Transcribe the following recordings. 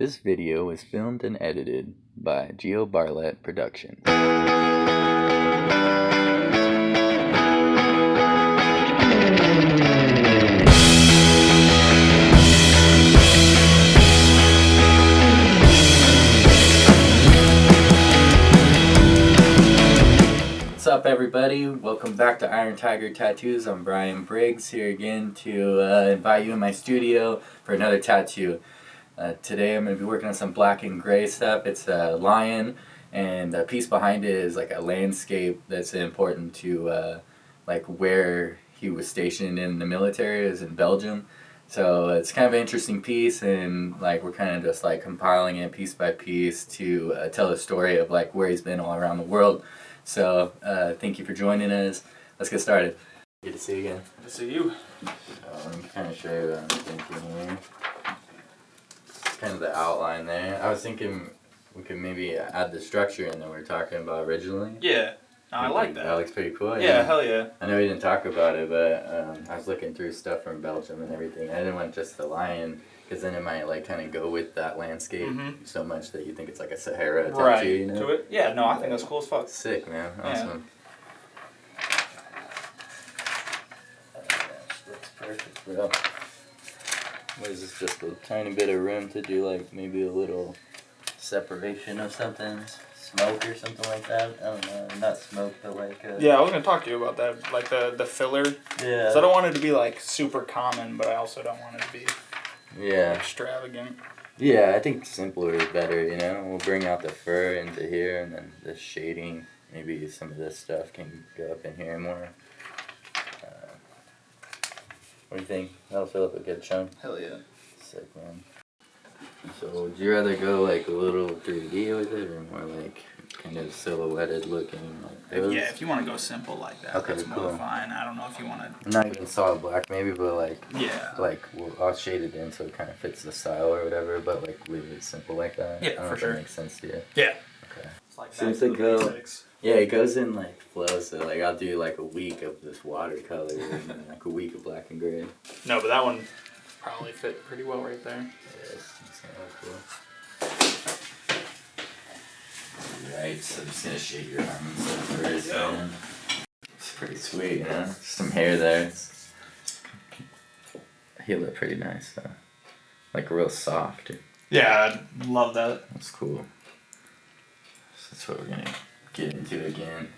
This video was filmed and edited by Bartlett Productions. What's up, everybody? Welcome back to Iron Tiger Tattoos. I'm Brian Briggs, here again to invite you in my studio for another tattoo. Today I'm going to be working on some black and gray stuff. It's a lion, and the piece behind it is like a landscape that's important to like where he was stationed in the military. Is in Belgium. So it's kind of an interesting piece, and like we're kind of just like compiling it piece by piece to tell a story of like where he's been all around the world. So thank you for joining us. Let's get started. Good to see you again. Good to see you. Let me kind of show you what I'm thinking here. Kind of the outline there. I was thinking we could maybe add the structure in that we were talking about originally. Yeah, I like that. That looks pretty cool. Yeah, hell yeah. I know we didn't talk about it, but I was looking through stuff from Belgium and everything. I didn't want just the lion, because then it might like kind of go with that landscape so much that you think it's like a Sahara tattoo, right. you know? To it? Yeah, no, I think that's cool as fuck. Sick, man. Awesome. Yeah. That's perfect, bro. What is this, just a tiny bit of room to do like maybe a little separation of something? Smoke or something like that? I don't know, not smoke, but like yeah, I was going to talk to you about that, like the filler. Yeah. So I don't want it to be like super common, but I also don't want it to be extravagant. Yeah, I think simpler is better, you know? We'll bring out the fur into here, and then the shading, maybe some of this stuff can go up in here more. What do you think? That'll fill up a good chunk. Hell yeah. Sick, man. So would you rather go like a little 3D with it, or more like kind of silhouetted looking? Like yeah, if you want to go simple like that, okay, that's cool. more fine. I don't know if you want to... Not even solid black maybe, but like... Yeah. Like, I'll shade it in so it kind of fits the style or whatever, but like leave it simple like that. Yeah, I don't know if that makes sense to you. Yeah. Okay. It's like Seems to go... Basics. Yeah, it goes in like flow, so like I'll do like a week of this watercolor and then like a week of black and gray. No, but that one probably fit pretty well right there. Yeah, it's gonna look cool. Alright, so I'm just gonna shade your arm and stuff first, man. It's pretty sweet, you know? Some hair there. He looked pretty nice though. Like real soft. Yeah, I love that. That's cool. So that's what we're gonna get into again.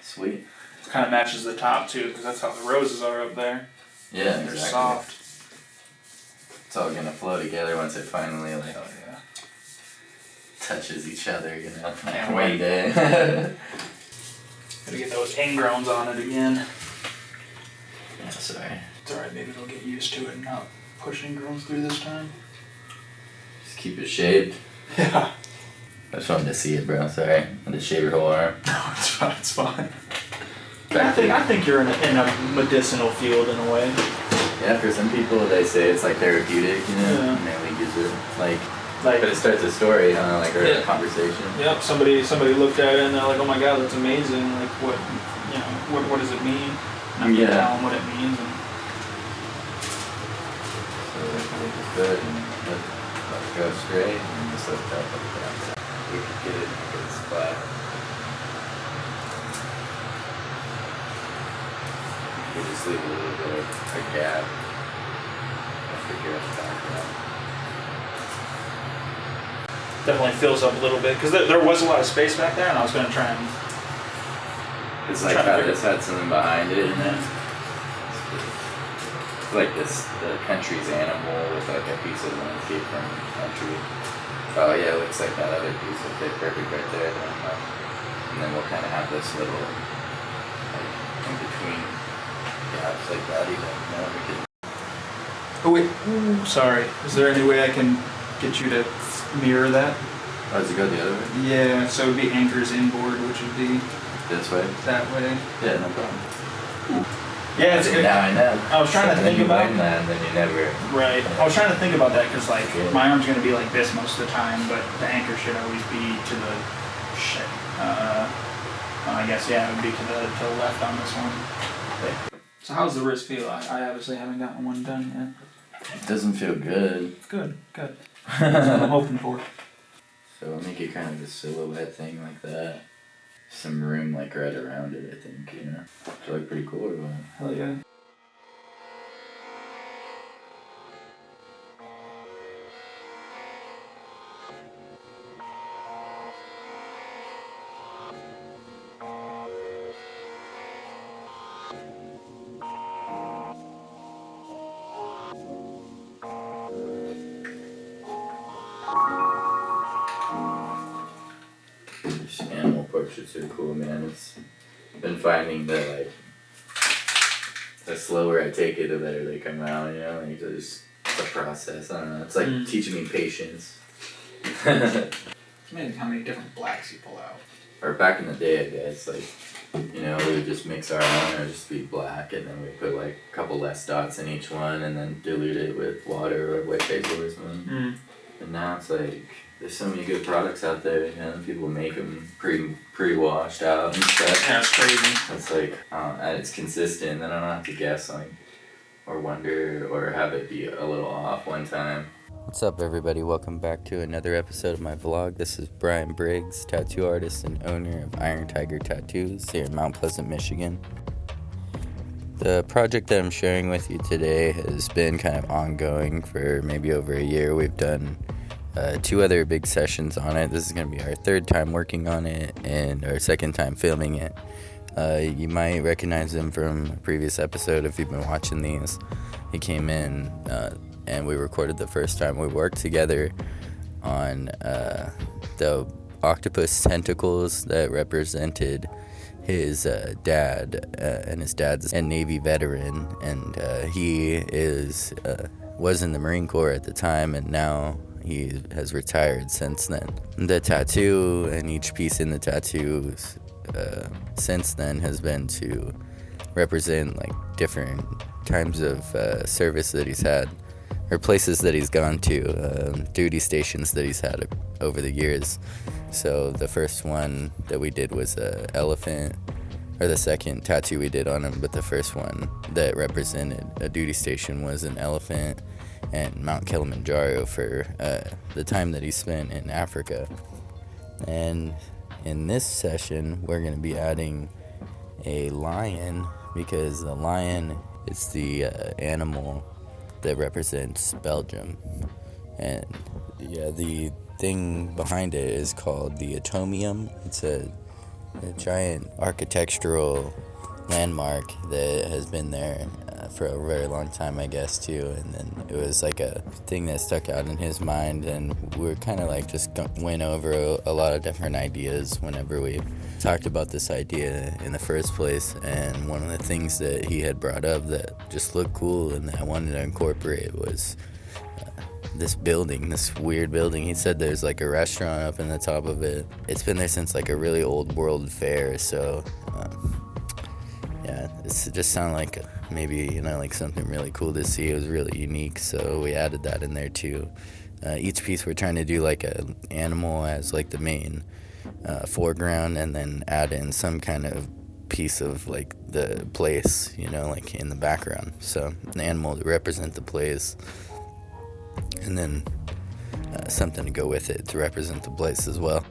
Sweet. It kind of matches the top too, because that's how the roses are up there. Yeah, they're exactly. soft. It's all gonna flow together once it finally like yeah. touches each other, you know. Like Can't one wait. day. Gotta get those ingrowns on it again. Yeah, sorry. It's alright, maybe they'll get used to it and not push ingrowns through this time. Just keep it shaved. Yeah. I just wanted to see it, bro. Sorry. I had to shave your whole arm. No, it's fine. It's fine. I think you're in a medicinal field in a way. Yeah, for some people they say it's like therapeutic, you know, Yeah. and they use it like but it starts a story, huh? Like or a conversation. Yep. Somebody looked at it and they're like, oh my god, that's amazing. Like what does it mean? And I'm gonna tell them what it means. And so it's good. Let's go straight and just lift up like that. We could get it in a good spot. We just leave a little bit of a gap. I figure out what I'm talking about. definitely fills up a little bit because there was a lot of space back there, and I was gonna try and. It's like how this had something behind it, and then it's like the country's animal with like a piece of landscape from the country. Oh yeah, it looks like that other piece will fit perfect right there. And then we'll kind of have this little like in between gaps like that. Even we could. Oh wait, ooh, sorry. Is there any way I can get you to mirror that? Oh, does it go the other way? Yeah, so it would be anchors inboard, which would be This way? that way. Yeah, no problem. Yeah, now I know. I was trying to think about that, and then you never. Right. I was trying to think about that because like my arm's gonna be like this most of the time, but the anchor should always be to the shit. I guess yeah, it would be to the left on this one. So how's the wrist feel? I obviously haven't gotten one done yet. It doesn't feel good. Good, good. That's what I'm hoping for. So I'll make it kind of a silhouette thing like that. Some room like right around it, I think, you know. Does it look pretty cool or what? Hell yeah. These animal portraits are cool, man. It's been finding that like the slower I take it, the better they come out, you know, like it's a process. I don't know. It's like teaching me patience. It's amazing how many different blacks you pull out. Or back in the day, I guess, like, you know, we would just mix our own or just be black, and then we put like a couple less dots in each one, and then dilute it with water or white basil or something. And now it's like there's so many good products out there, you know, people make them pre-washed out and stuff. Yeah, it's crazy. It's like, and it's consistent, then I don't have to guess, like, or wonder, or have it be a little off one time. What's up, everybody? Welcome back to another episode of my vlog. This is Brian Briggs, tattoo artist and owner of Iron Tiger Tattoos here in Mount Pleasant, Michigan. The project that I'm sharing with you today has been kind of ongoing for maybe over a year. We've done 2 other big sessions on it. This is going to be our 3rd time working on it and our 2nd time filming it. You might recognize him from a previous episode if you've been watching these. He came in and we recorded the first time. We worked together on the octopus tentacles that represented his dad, and his dad's a Navy veteran, and he was in the Marine Corps at the time, and now he has retired since then. The tattoo and each piece in the tattoos since then has been to represent like different times of service that he's had, or places that he's gone to, duty stations that he's had over the years. So the first one that we did was an elephant, or the second tattoo we did on him, but the first one that represented a duty station was an elephant and Mount Kilimanjaro for the time that he spent in Africa. And in this session, we're going to be adding a lion, because the lion is the animal that represents Belgium. And yeah, the thing behind it is called the Atomium. It's a giant architectural landmark that has been there for a very long time, I guess, too. And then it was like a thing that stuck out in his mind, and we were kind of like just went over a lot of different ideas whenever we talked about this idea in the first place. And one of the things that he had brought up that just looked cool and that I wanted to incorporate was this building, this weird building. He said there's like a restaurant up in the top of it. It's been there since like a really old World Fair, so yeah, it just sounded like maybe, you know, like something really cool to see. It was really unique, so we added that in there too. Each piece we're trying to do like an animal as like the main foreground, and then add in some kind of piece of like the place, you know, like in the background. So an animal to represent the place, and then something to go with it to represent the place as well.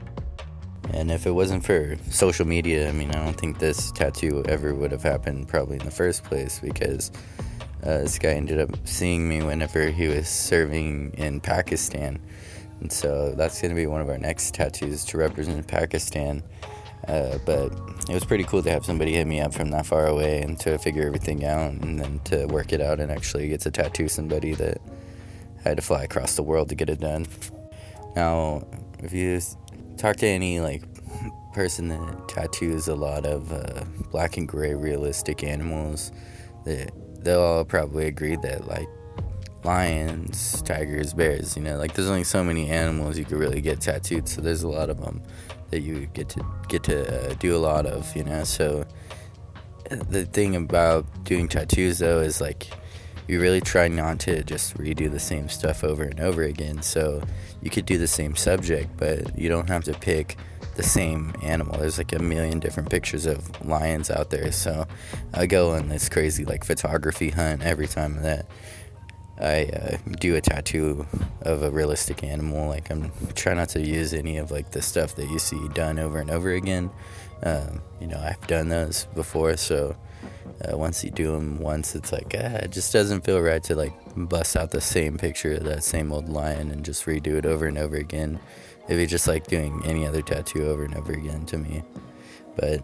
And if it wasn't for social media, I mean, I don't think this tattoo ever would have happened probably in the first place, because this guy ended up seeing me whenever he was serving in Pakistan. And so that's going to be one of our next tattoos to represent Pakistan. But it was pretty cool to have somebody hit me up from that far away and to figure everything out, and then to work it out and actually get to tattoo somebody that had to fly across the world to get it done. Now, if you talk to any like person that tattoos a lot of black and gray realistic animals, they'll all probably agree that like lions, tigers, bears, you know, like there's only so many animals you could really get tattooed, so there's a lot of them that you get to do a lot of, you know. So the thing about doing tattoos though is like you really try not to just redo the same stuff over and over again. So you could do the same subject, but you don't have to pick the same animal. There's like a million different pictures of lions out there, so I go on this crazy like photography hunt every time that I do a tattoo of a realistic animal. Like, I'm try not to use any of like the stuff that you see done over and over again. I've done those before, so once you do them once, it's like it just doesn't feel right to like bust out the same picture of that same old lion and just redo it over and over again. It'd be just like doing any other tattoo over and over again to me. But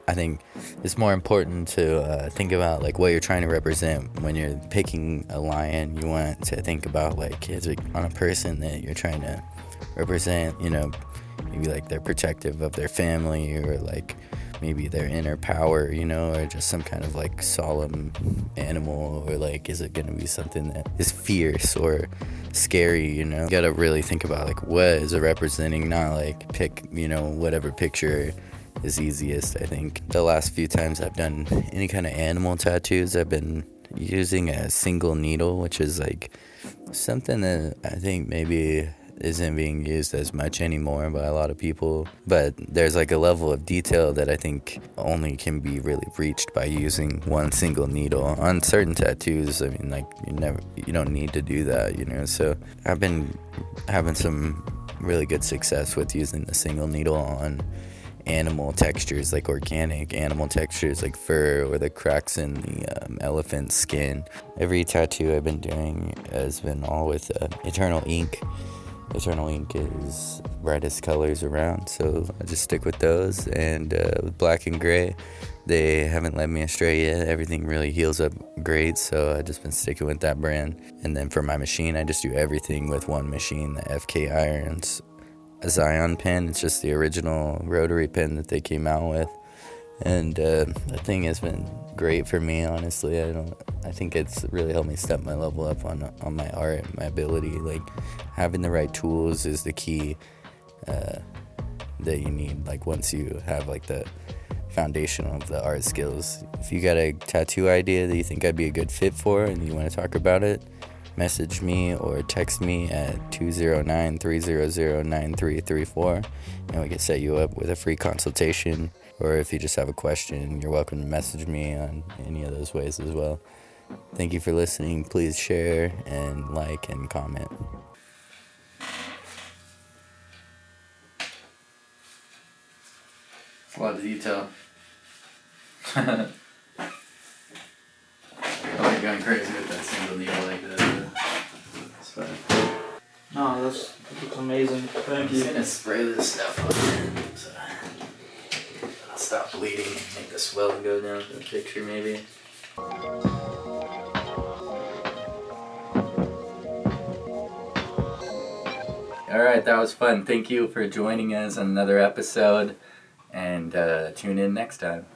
I think it's more important to think about like what you're trying to represent when you're picking a lion. You want to think about like, is it on a person that you're trying to represent, maybe like they're protective of their family, or like maybe their inner power, or just some kind of like solemn animal, or like, is it going to be something that is fierce or scary? You gotta really think about like what is it representing, not like pick whatever picture is easiest. I think the last few times I've done any kind of animal tattoos, I've been using a single needle, which is like something that I think maybe isn't being used as much anymore by a lot of people, but there's like a level of detail that I think only can be really reached by using one single needle. On certain tattoos, I mean, like you don't need to do that, so I've been having some really good success with using the single needle on animal textures, like organic animal textures like fur or the cracks in the elephant skin. Every tattoo I've been doing has been all with Eternal ink. Eternal ink is brightest colors around, so I just stick with those. And with black and gray, they haven't led me astray yet. Everything really heals up great, so I've just been sticking with that brand. And then for my machine, I just do everything with one machine, the FK Irons a Zion pen. It's just the original rotary pen that they came out with, and the thing has been great for me, honestly. I think it's really helped me step my level up on my art, my ability. Like, having the right tools is the key that you need, like, once you have like the foundation of the art skills. If you got a tattoo idea that you think I'd be a good fit for and you want to talk about it, message me or text me at 209-300-9334, and we can set you up with a free consultation. Or if you just have a question, you're welcome to message me on any of those ways as well. Thank you for listening. Please share and like and comment. It's a lot of detail. Oh, you're going crazy with that single needle like that. It's fine. No, that looks amazing. Thank you. I'm just gonna spray this stuff on it so I'll stop bleeding and make the swelling go down to the picture maybe. Alright, that was fun. Thank you for joining us on another episode, and tune in next time.